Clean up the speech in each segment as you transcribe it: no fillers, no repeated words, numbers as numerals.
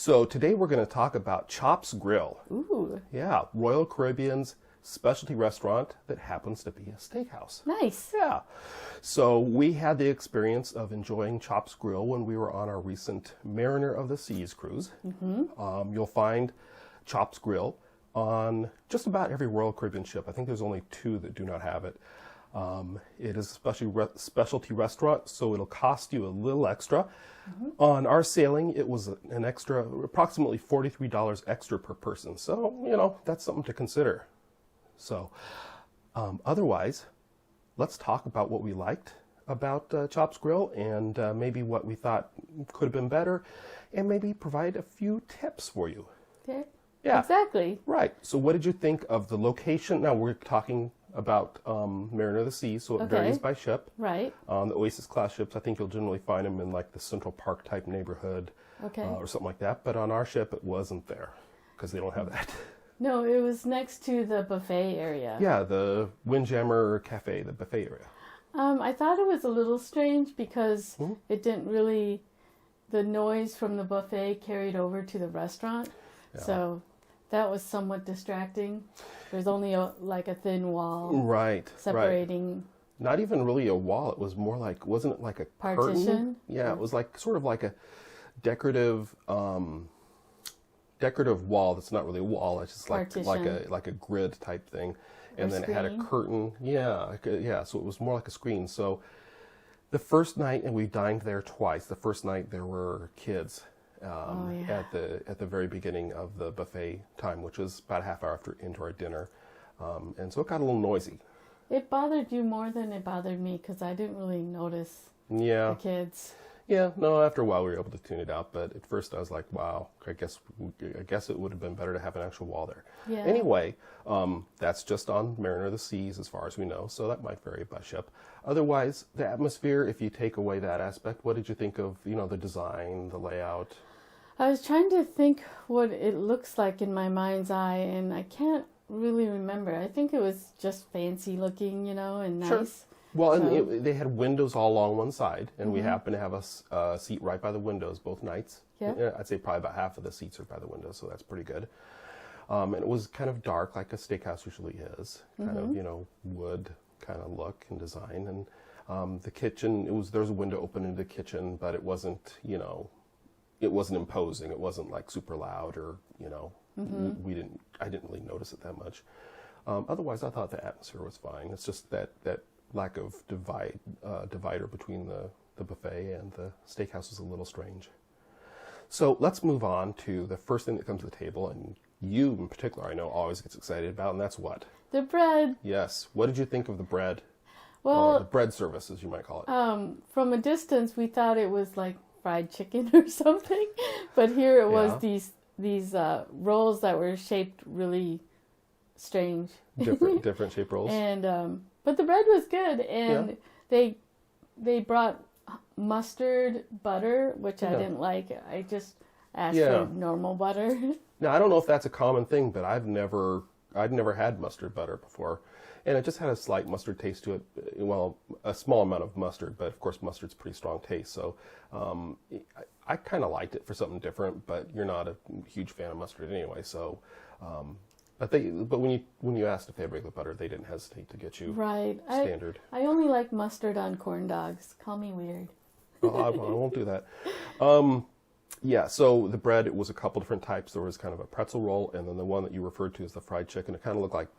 So today we're going to talk about Chops Grille. Ooh, Yeah, Royal Caribbean's specialty restaurant that happens to be a steakhouse. nice. Yeah. So we had the experience of enjoying Chops Grille when we were on our recent Mariner of the Seas cruise. You'll find Chops Grille on just about every Royal Caribbean ship. I think there's only 2 that do not have it. It is a specialty restaurant, so it'll cost you a little extra. On our sailing, it was an extra, approximately $43 extra per person. So, that's something to consider. So, otherwise, let's talk about what we liked about Chops Grille and maybe what we thought could have been better, and maybe provide a few tips for you. Okay. Yeah. Exactly. Right. So what did you think of the location? Now we're talking about Mariner of the Seas, so it varies by ship. Right. The Oasis class ships, I think you'll generally find them in like the Central Park type neighborhood, or something like that. But on our ship, it wasn't there because they don't have that. No, it was next to the buffet area. Yeah, the Windjammer Cafe, the buffet area. I thought it was a little strange because it didn't really, the noise from the buffet carried over to the restaurant. Yeah. So that was somewhat distracting. There's only a thin wall Right. separating. Right. Not even really a wall. It was more like, wasn't it like a Partition? curtain? Yeah, it was like sort of like a decorative wall that's not really a wall. It's just like a grid type thing. And then it had a curtain. Yeah, so it was more like a screen. So the first night, and we dined there twice. The first night there were kids at the very beginning of the buffet time, which was about a half hour into our dinner. And so it got a little noisy. It bothered you more than it bothered me because I didn't really notice the kids. Yeah, no, after a while we were able to tune it out, but at first I was like, wow, I guess it would have been better to have an actual wall there. Yeah. Anyway, that's just on Mariner of the Seas as far as we know, so that might vary by ship. Otherwise, the atmosphere, if you take away that aspect, what did you think of, the design, the layout? I was trying to think what it looks like in my mind's eye, and I can't really remember. I think it was just fancy looking, and nice. Sure. Well, and they had windows all along one side, and we happened to have a seat right by the windows both nights. Yeah. I'd say probably about half of the seats are by the windows, so that's pretty good. And it was kind of dark, like a steakhouse usually is, kind of, wood kind of look and design. And the kitchen, there was a window open into the kitchen, but it wasn't, it wasn't imposing. It wasn't like super loud or, I didn't really notice it that much. Otherwise, I thought the atmosphere was fine. It's just that lack of divider between the buffet and the steakhouse is a little strange. So let's move on to the first thing that comes to the table, and you in particular, I know, always gets excited about, and that's what? The bread. Yes. What did you think of the bread? Well, the bread service, as you might call it. From a distance, we thought it was like fried chicken or something, but here it was these rolls that were shaped really strange. Different shaped rolls. And but the bread was good, and they brought mustard butter, which I didn't like. I just asked for normal butter. Now I don't know if that's a common thing, but I'd never had mustard butter before, and it just had a slight mustard taste to it. Well, a small amount of mustard, but of course mustard's a pretty strong taste. So I kind of liked it for something different, but you're not a huge fan of mustard anyway, so. But when you asked if they had regular butter, they didn't hesitate to get you standard. I only like mustard on corn dogs. Call me weird. Oh, I won't do that. So the bread, it was a couple different types. There was kind of a pretzel roll, and then the one that you referred to as the fried chicken. It kind of looked like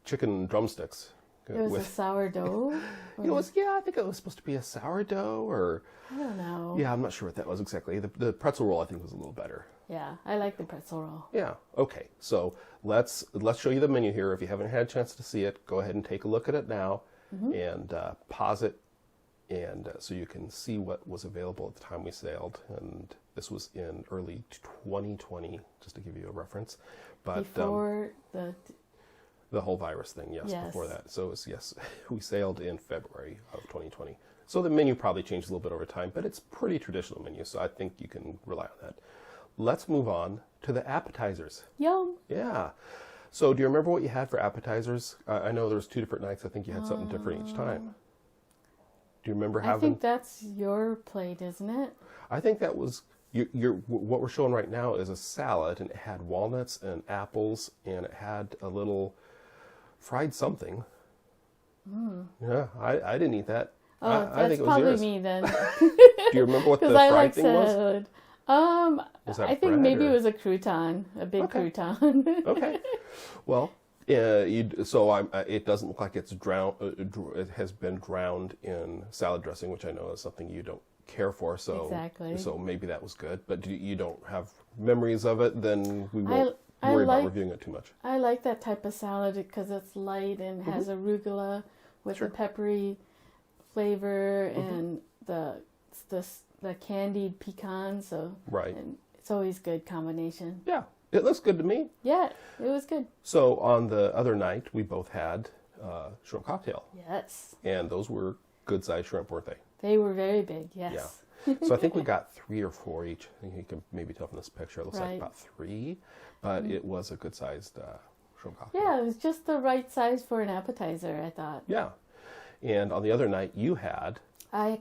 chicken drumsticks. It was a sourdough? I think it was supposed to be a sourdough, or... I don't know. Yeah, I'm not sure what that was exactly. The pretzel roll, I think, was a little better. Yeah, I like the pretzel roll. Yeah, okay. So let's show you the menu here. If you haven't had a chance to see it, go ahead and take a look at it now and pause it, and so you can see what was available at the time we sailed. And this was in early 2020, just to give you a reference. But before the whole virus thing, yes, before that. So we sailed in February of 2020. So the menu probably changed a little bit over time, but it's pretty traditional menu, so I think you can rely on that. Let's move on to the appetizers. Yum. Yeah. So do you remember what you had for appetizers? I know there was 2 different nights. I think you had something different each time. Do you remember having... I think that's your plate, isn't it? I think that was what we're showing right now is a salad, and it had walnuts and apples, and it had a little fried something. Yeah, I didn't eat that. Oh, I that's think it was probably yours. me then. Do you remember what the Because I fried like thing was? salad. Was that I think bread, maybe or? it was a crouton, a big Okay. crouton. Okay. Well, it doesn't look like it's drowned. It has been drowned in salad dressing, which I know is something you don't care for. So Exactly. So maybe that was good. But you don't have memories of it, then we won't worry about reviewing it too much. I like that type of salad because it's light and has arugula with Sure. the peppery flavor and the candied pecan. So Right. and it's always good combination. Yeah, it looks good to me. Yeah, it was good. So on the other night, we both had shrimp cocktail, Yes, and those were good-sized shrimp, weren't they? they were very big. Yes. So I think we got 3 or 4 each. I think you can maybe tell from this picture. It looks like Right. about 3, but it was a good-sized shrimp cocktail. Yeah, it was just the right size for an appetizer, I thought. Yeah. And on the other night, you had... I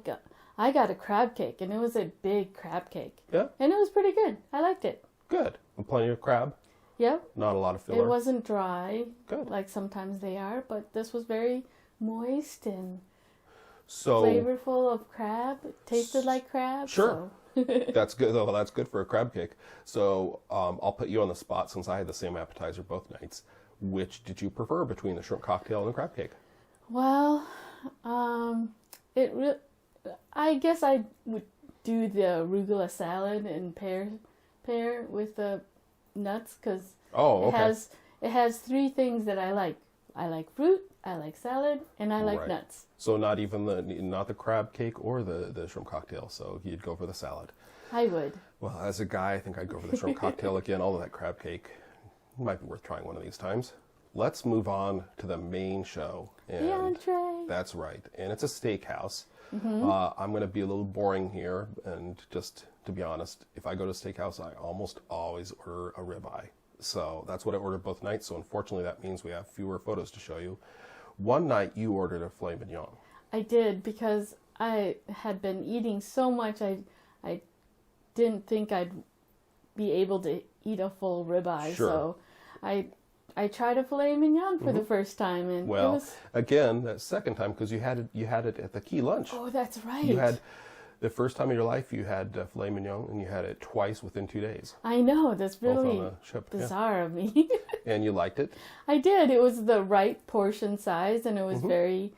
got a crab cake, and it was a big crab cake. Yeah? And it was pretty good. I liked it. Good. And plenty of crab. Yep. Not a lot of filler. It wasn't dry, Good. like sometimes they are, but this was very moist and So flavorful of crab. It tasted like crab. Sure. So. that's good. Well, that's good for a crab cake. So I'll put you on the spot since I had the same appetizer both nights. Which did you prefer between the shrimp cocktail and the crab cake? Well, I guess I would do the arugula salad and pair with the nuts because it has 3 things that I like. I like fruit, I like salad, and I like Right. nuts. So not the crab cake or the shrimp cocktail. So you'd go for the salad. I would. Well, as a guy, I think I'd go for the shrimp cocktail again. Although that crab cake might be worth trying one of these times. Let's move on to the main show. The entree. That's right. And it's a steakhouse. Mm-hmm. I'm going to be a little boring here. And just to be honest, if I go to a steakhouse, I almost always order a ribeye. So that's what I ordered both nights. So unfortunately, that means we have fewer photos to show you. One night, you ordered a filet mignon. I did because I had been eating so much. I didn't think I'd be able to eat a full ribeye. Sure. So I tried a filet mignon for the first time, and Well, it was. again, that second time because you had it at the key lunch. Oh, that's right. You had the first time in your life you had filet mignon, and you had it twice within 2 days. I know, that's Both on really the ship, yeah. bizarre of me. And you liked it? I did. It was the right portion size, and it was very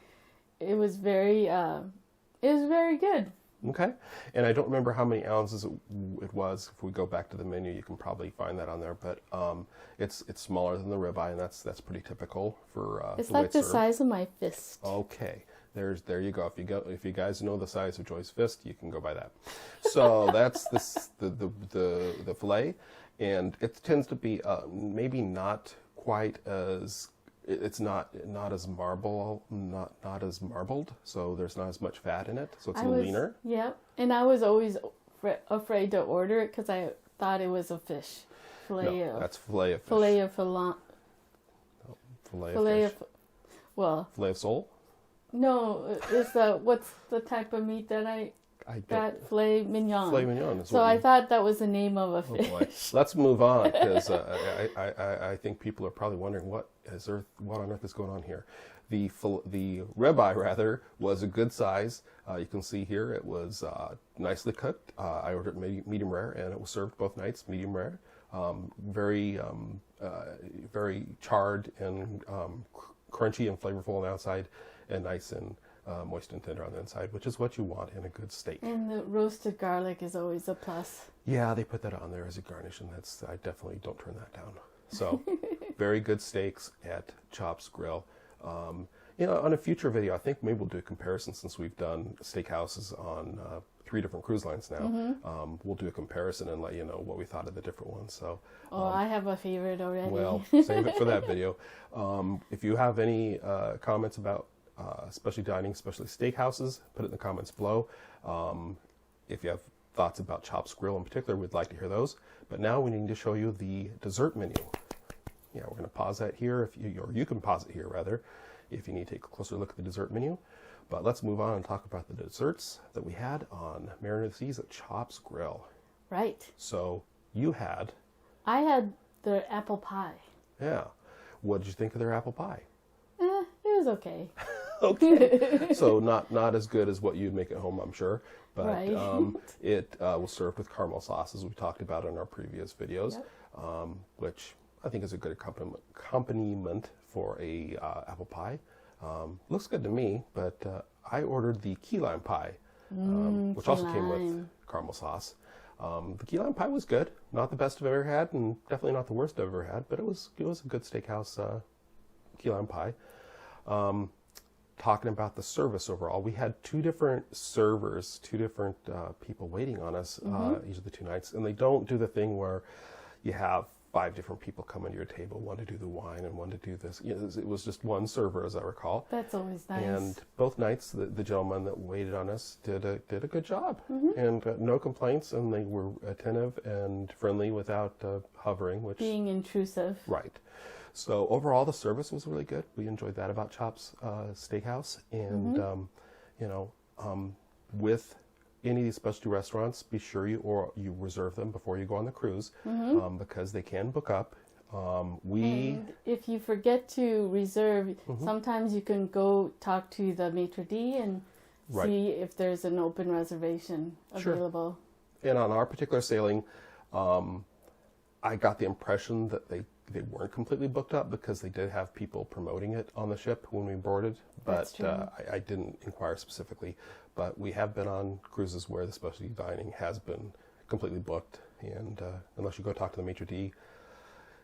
good. Okay. And I don't remember how many ounces it was. If we go back to the menu, you can probably find that on there. But it's smaller than the ribeye, and that's pretty typical for It's the way like the served. size of my fist. Okay. There you go. If you guys know the size of Joy's fist, you can go by that. So that's the fillet, and it tends to be maybe not quite as it's not as marbled, so there's not as much fat in it, so it's leaner. Yep, and I was always afraid to order it because I thought it was a fish. That's fillet of fish. Fillet of filet. Fillet of fish. Fillet of sole? No, what's the type of meat that I got? Filet mignon. Filet mignon. So I thought that was the name of a fish. Oh boy. Let's move on because I think people are probably wondering what on earth is going on here. The ribeye rather was a good size. You can see here it was nicely cooked. I ordered medium rare, and it was served both nights medium rare. Very charred and crunchy and flavorful on the outside, and nice and moist and tender on the inside, which is what you want in a good steak. And the roasted garlic is always a plus. Yeah, they put that on there as a garnish, and I definitely don't turn that down. So, very good steaks at Chops Grille. On a future video, I think maybe we'll do a comparison since we've done steakhouses on 3 different cruise lines now. We'll do a comparison and let you know what we thought of the different ones. So, I have a favorite already. Well, save it for that video. If you have any comments about especially dining, especially steakhouses, put it in the comments below. If you have thoughts about Chops Grille in particular, we'd like to hear those. But now we need to show you the dessert menu. Yeah, we're going to pause that here, or you can pause it here rather, if you need to take a closer look at the dessert menu. But let's move on and talk about the desserts that we had on Mariner of the Seas at Chops Grille. Right. So you had... I had the apple pie. Yeah. What did you think of their apple pie? It was okay. Okay. So not as good as what you'd make at home, I'm sure. But right. It was served with caramel sauce, as we talked about in our previous videos, yep. Which I think is a good accompaniment for a apple pie. Looks good to me, but I ordered the key lime pie, which key also lime. came with caramel sauce. The key lime pie was good. Not the best I've ever had, and definitely not the worst I've ever had, but it was a good steakhouse key lime pie. Talking about the service overall, we had two different servers, two different people waiting on us each of the 2 nights, and they don't do the thing where you have 5 different people coming to your table, one to do the wine and one to do this. You know, it was just one server, as I recall. That's always nice. And both nights, the gentleman that waited on us did a good job, and no complaints, and they were attentive and friendly without hovering, which being intrusive. Right. So overall, the service was really good. We enjoyed that about Chops Steakhouse, and with any of these specialty restaurants, be sure you reserve them before you go on the cruise, because they can book up. And if you forget to reserve, sometimes you can go talk to the maitre d' and see if there's an open reservation available. Sure. And on our particular sailing, I got the impression that they weren't completely booked up, because they did have people promoting it on the ship when we boarded, but I didn't inquire specifically. But we have been on cruises where the specialty dining has been completely booked, and unless you go talk to the maitre d',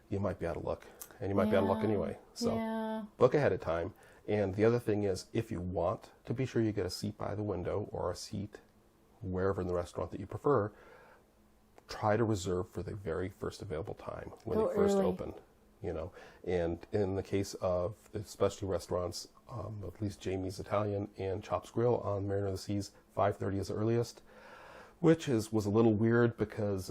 you might be out of luck, and you might be out of luck anyway. So book ahead of time. And the other thing is, if you want to be sure you get a seat by the window or a seat wherever in the restaurant that you prefer, try to reserve for the very first available time when they first open. And in the case of the specialty restaurants, at least Jamie's Italian and Chops Grille on Mariner of the Seas, 5:30 is the earliest, which was a little weird, because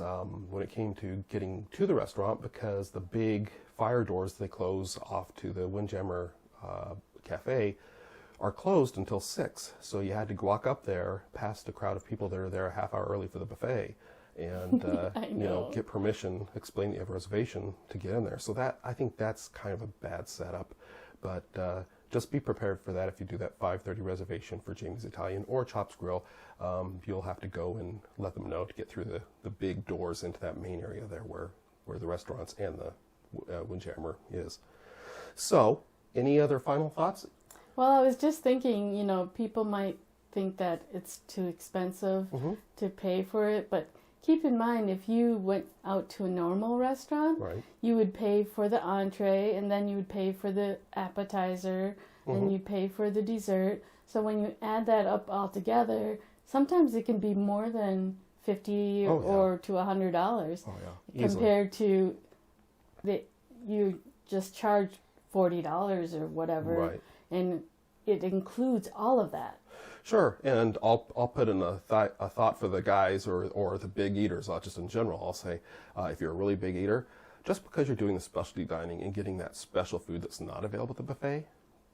when it came to getting to the restaurant, because the big fire doors they close off to the Windjammer Cafe are closed until 6. So you had to walk up there past a crowd of people that are there a half hour early for the buffet, and get permission, explain that you have a reservation to get in there. So I think that's kind of a bad setup, but just be prepared for that. If you do that 5:30 reservation for Jamie's Italian or Chops Grille, you'll have to go and let them know to get through the big doors into that main area there where the restaurants and the Windjammer is. So, any other final thoughts? Well, I was just thinking, people might think that it's too expensive to pay for it, but keep in mind, if you went out to a normal restaurant, you would pay for the entree, and then you would pay for the appetizer, and you'd pay for the dessert. So when you add that up all together, sometimes it can be more than $50 or to $100 compared to you just charge $40 or whatever, and it includes all of that. Sure, and I'll put in a thought for the guys or the big eaters, just in general. I'll say, if you're a really big eater, just because you're doing the specialty dining and getting that special food that's not available at the buffet,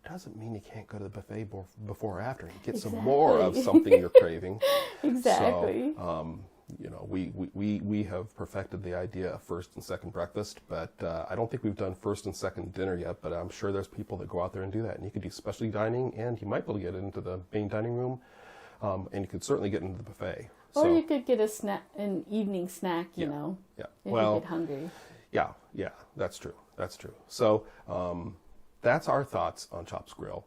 doesn't mean you can't go to the buffet before or after and get some more of something you're craving. Exactly. So, we have perfected the idea of first and second breakfast, but I don't think we've done first and second dinner yet, but I'm sure there's people that go out there and do that. And you could do specialty dining, and you might be able to get into the main dining room, and you could certainly get into the buffet. Or you could get an evening snack, if you get hungry. Yeah, that's true. So that's our thoughts on Chops Grille.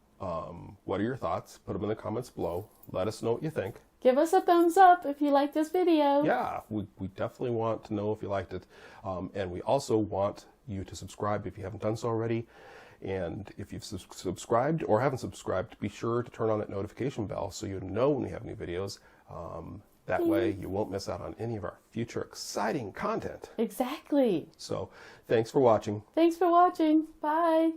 What are your thoughts? Put them in the comments below. Let us know what you think. Give us a thumbs up if you like this video. Yeah, we definitely want to know if you liked it. And we also want you to subscribe if you haven't done so already. And if you've subscribed or haven't subscribed, be sure to turn on that notification bell so you know when we have new videos. That way you won't miss out on any of our future exciting content. Exactly. So thanks for watching. Bye.